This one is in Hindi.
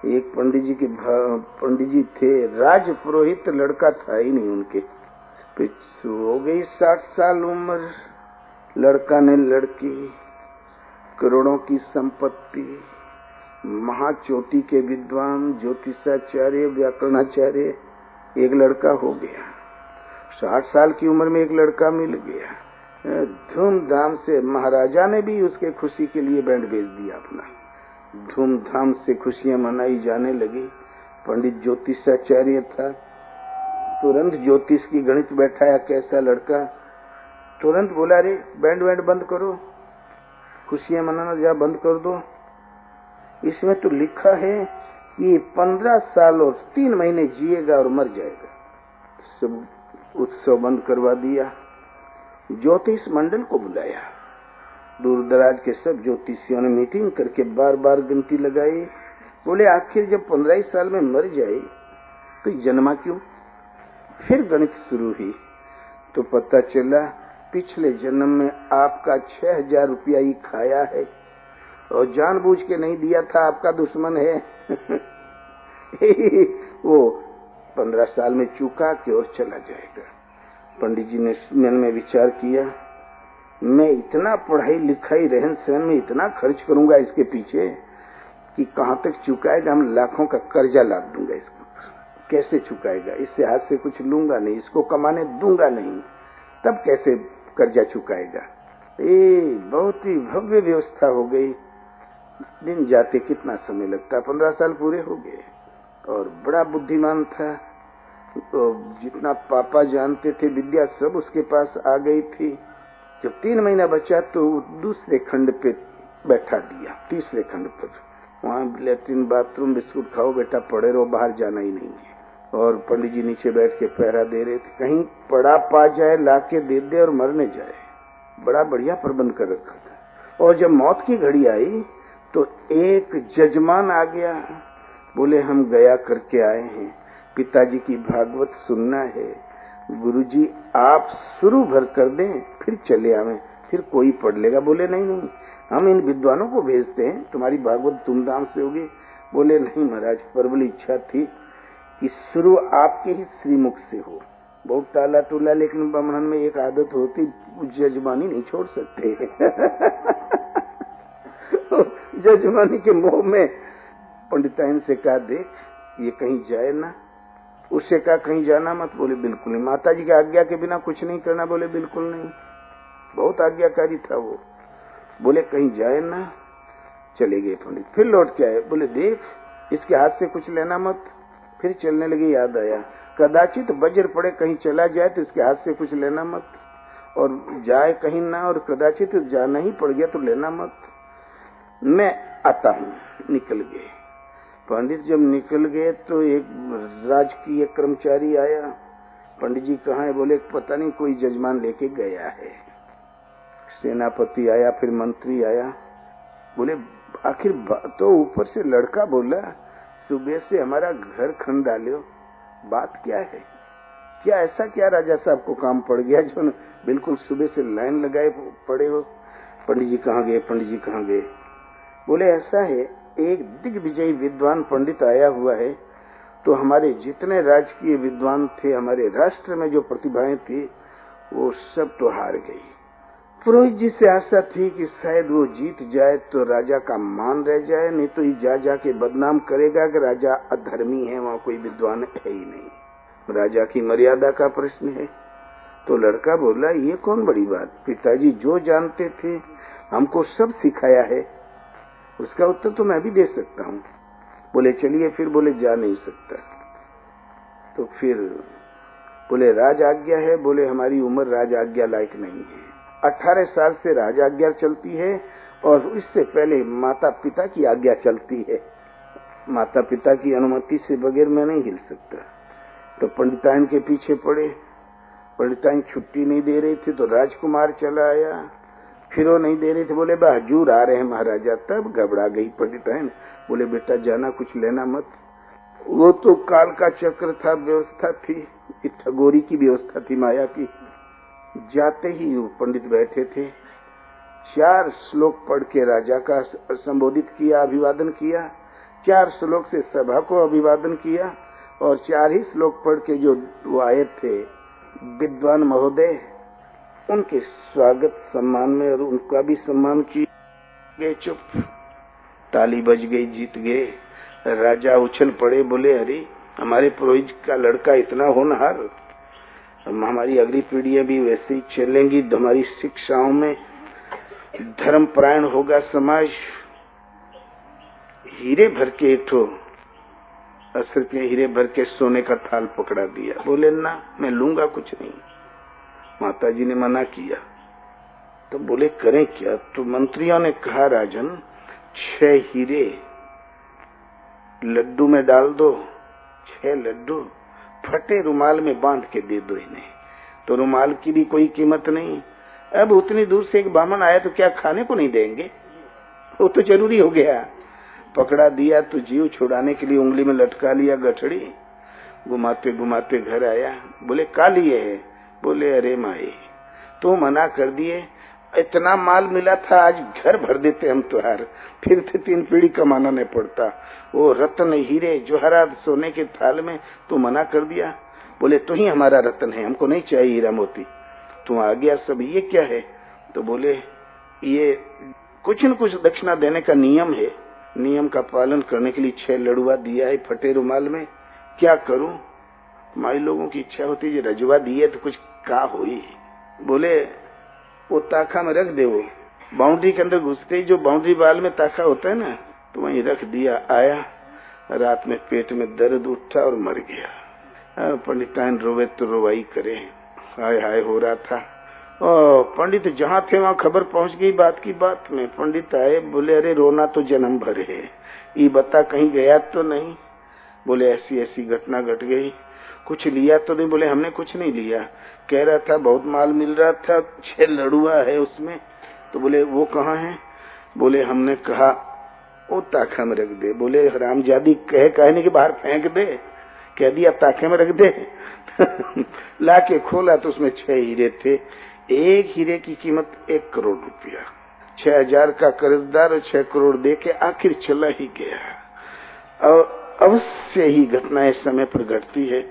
एक पंडित जी थे, राज पुरोहित, लड़का था ही नहीं उनके। हो गई 60 साल उम्र, लड़का ने लड़की, करोड़ों की संपत्ति, महाचोटी के विद्वान, ज्योतिषाचार्य, व्याकरणाचार्य, एक लड़का हो गया। 60 साल की उम्र में एक लड़का मिल गया। धूमधाम से महाराजा ने भी उसके खुशी के लिए बैंड भेज दिया अपना। धूमधाम से खुशियां मनाई जाने लगी। पंडित ज्योतिषाचार्य था, तुरंत ज्योतिष की गणित बैठाया, कैसा लड़का, तुरंत बोला, रे बैंड बंद करो, खुशियां मनाना जा बंद कर दो। इसमें तो लिखा है कि 15 साल और 3 महीने जिएगा और मर जाएगा। सब उत्सव बंद करवा दिया। ज्योतिष मंडल को बुलाया, दूर दराज के सब ज्योतिषियों ने मीटिंग करके बार बार गिनती लगाई। बोले आखिर जब 15 साल में मर जाए तो जन्मा क्यों? फिर गणित शुरू हुई तो पता चला पिछले जन्म में आपका 6000 रुपया ही खाया है और जानबूझ के नहीं दिया था, आपका दुश्मन है। वो 15 साल में चूका के और चला जाएगा। पंडित जी ने मन में विचार किया, मैं इतना पढ़ाई लिखाई रहन सहन में इतना खर्च करूंगा इसके पीछे कि कहां तक चुकाएगा? हम लाखों का कर्जा लाद दूंगा इसको, कैसे चुकाएगा? इससे हाथ से कुछ लूंगा नहीं, इसको कमाने दूंगा नहीं, तब कैसे कर्जा चुकाएगा? बहुत ही भव्य व्यवस्था हो गई। दिन जाते कितना समय लगता, 15 साल पूरे हो गए और बड़ा बुद्धिमान था। तो जितना पापा जानते थे विद्या सब उसके पास आ गई थी। जब 3 महीना बचा तो दूसरे खंड पे बैठा दिया, तीसरे खंड पर। वहाँ लेट्रिन बाथरूम, बिस्कुट खाओ बेटा, पड़े रहो, बाहर जाना ही नहीं है। और पंडित जी नीचे बैठ के पहरा दे रहे थे, कहीं पड़ा पा जाए लाके दे दे और मरने जाए। बड़ा बढ़िया प्रबंध कर रखा था। और जब मौत की घड़ी आई तो एक जजमान आ गया, बोले हम गया करके आए हैं, पिताजी की भागवत सुनना है, गुरुजी आप शुरू भर कर दें फिर चले आवे, फिर कोई पढ़ लेगा। बोले नहीं, हम इन विद्वानों को भेजते हैं, तुम्हारी भागवत धूमधाम से होगी। बोले नहीं महाराज, प्रबल इच्छा थी कि शुरू आपके ही श्रीमुख से हो। बहुत टाला टूला, लेकिन ब्राह्मण में एक आदत होती, जजमानी नहीं छोड़ सकते। जजमानी के मोह में पंडिताइन से कहा, देख ये कहीं जाए ना। उससे कहा कहीं जाना मत। बोले बिल्कुल नहीं। माता जी की आज्ञा के बिना कुछ नहीं करना। बोले बिल्कुल नहीं। बहुत आज्ञाकारी था वो। बोले कहीं जाए ना। चले गए पंडित। फिर लौट के आए, बोले देख इसके हाथ से कुछ लेना मत। फिर चलने लगे। याद आया कदाचित वज्र पड़े, कहीं चला जाए तो इसके हाथ से कुछ लेना मत, और जाए कहीं ना, और कदाचित जाना ही पड़ गया तो लेना मत। मैं आता हूँ। निकल गए। पंडित जब निकल गए तो एक राजकीय कर्मचारी आया। पंडित जी कहाँ है? बोले पता नहीं, कोई जजमान लेके गया है। सेनापति आया, फिर मंत्री आया। बोले आखिर तो ऊपर से लड़का बोला सुबह से हमारा घर खंडालो, बात क्या है? क्या ऐसा क्या राजा साहब को काम पड़ गया जो बिल्कुल सुबह से लाइन लगाए पड़े हो? पंडित जी कहाँ गए? पंडित जी कहाँ गए? बोले ऐसा है, एक दिग्विजयी विद्वान पंडित आया हुआ है, तो हमारे जितने राजकीय विद्वान थे, हमारे राष्ट्र में जो प्रतिभाएं थी, वो सब तो हार गई। पुरोहित जी से आशा थी कि शायद वो जीत जाए तो राजा का मान रह जाए, नहीं तो ये जा के बदनाम करेगा कि राजा अधर्मी है, वहाँ कोई विद्वान है ही नहीं। राजा की मर्यादा का प्रश्न है। तो लड़का बोला ये कौन बड़ी बात, पिताजी जो जानते थे हमको सब सिखाया है, उसका उत्तर तो मैं भी दे सकता हूँ। बोले चलिए फिर। बोले जा नहीं सकता। तो फिर बोले राज आज्ञा है। बोले हमारी उम्र राज आज्ञा लायक नहीं है। 18 साल से राज आज्ञा चलती है और इससे पहले माता पिता की आज्ञा चलती है। माता पिता की अनुमति से बगैर मैं नहीं हिल सकता। तो पंडिताइन के पीछे पड़े। पंडिताइन छुट्टी नहीं दे रही थी तो राजकुमार चला आया, फिर वो नहीं दे रहे थे। बोले हजूर आ रहे हैं महाराजा। तब घबरा गई पंडिताइन। बोले बेटा जाना, कुछ लेना मत। वो तो काल का चक्र था, व्यवस्था थी, ठगोरी की व्यवस्था थी, माया की। जाते ही वो पंडित बैठे थे, 4 श्लोक पढ़ के राजा का संबोधित किया, अभिवादन किया। 4 श्लोक से सभा को अभिवादन किया और 4 ही श्लोक पढ़ के जो वो आए थे विद्वान महोदय, उनके स्वागत सम्मान में और उनका भी सम्मान किए। चुप, ताली बज गई, जीत गए। राजा उछल पड़े, बोले अरे हमारे पुरोहित का लड़का इतना होनहार, हमारी अगली पीढ़ियां भी वैसे ही चलेंगी, हमारी शिक्षाओं में धर्मपरायण होगा समाज। हीरे भर के एक ठो 80 रुपये हीरे भर के सोने का थाल पकड़ा दिया। बोले ना, मैं लूंगा कुछ नहीं। माता जी ने मना किया तो बोले करें क्या? तो मंत्रियों ने कहा राजन 6 हीरे लड्डू में डाल दो, 6 लड्डू फटे रुमाल में बांध के दे दो इन्हें। तो रुमाल की भी कोई कीमत नहीं। अब उतनी दूर से एक बामन आया तो क्या खाने को नहीं देंगे? वो तो जरूरी हो गया। पकड़ा दिया तो जीव छुड़ाने के लिए उंगली में लटका लिया गठड़ी। घुमाते घुमाते घर आया। बोले का लिए है? बोले अरे माई तो मना कर दिए, इतना माल मिला था, आज घर भर देते हम तुहार, फिर से 3 पीढ़ी कमाना नहीं पड़ता। वो रत्न हीरे जवाहरात सोने के थाल में तू मना कर दिया। बोले तू ही हमारा रत्न है, हमको नहीं चाहिए हीरा मोती, तू आ गया सब। ये क्या है? तो बोले ये कुछ न कुछ दक्षिणा देने का नियम है, नियम का पालन करने के लिए 6 लड़ुआ दिया है फटे रुमाल में, क्या करूं? माई लोगों की इच्छा होती है रजवा दिए तो कुछ का हुई। बोले वो ताखा में रख दे। वो बाउंड्री के अंदर घुसते ही जो बाउंड्री वाल में ताखा होता है ना, तो वहीं रख दिया। आया रात में पेट में दर्द उठा और मर गया। पंडितान रोवे तो रोवाई करे, हाय हाय हो रहा था। पंडित जहाँ थे वहाँ खबर पहुँच गई बात की बात में। पंडित आए, बोले अरे रोना तो जन्म भर है, ये बता कहीं गया तो नहीं? बोले ऐसी ऐसी घटना घट गई। कुछ लिया तो नहीं? बोले हमने कुछ नहीं लिया, कह रहा था बहुत माल मिल रहा था, 6 लड़ुआ है उसमें। तो बोले वो कहाँ है? बोले हमने कहा वो ताखे में रख दे। बोले हरामजादी कहने के बाहर फेंक दे, कह दिया ताखे में रख दे। ला के खोला तो उसमें 6 हीरे थे। एक हीरे की कीमत 1 करोड़ रुपया। 6000 का कर्जदार 6 करोड़ दे के आखिर चला ही गया। और अवश्य ही घटनाएं समय पर घटती है।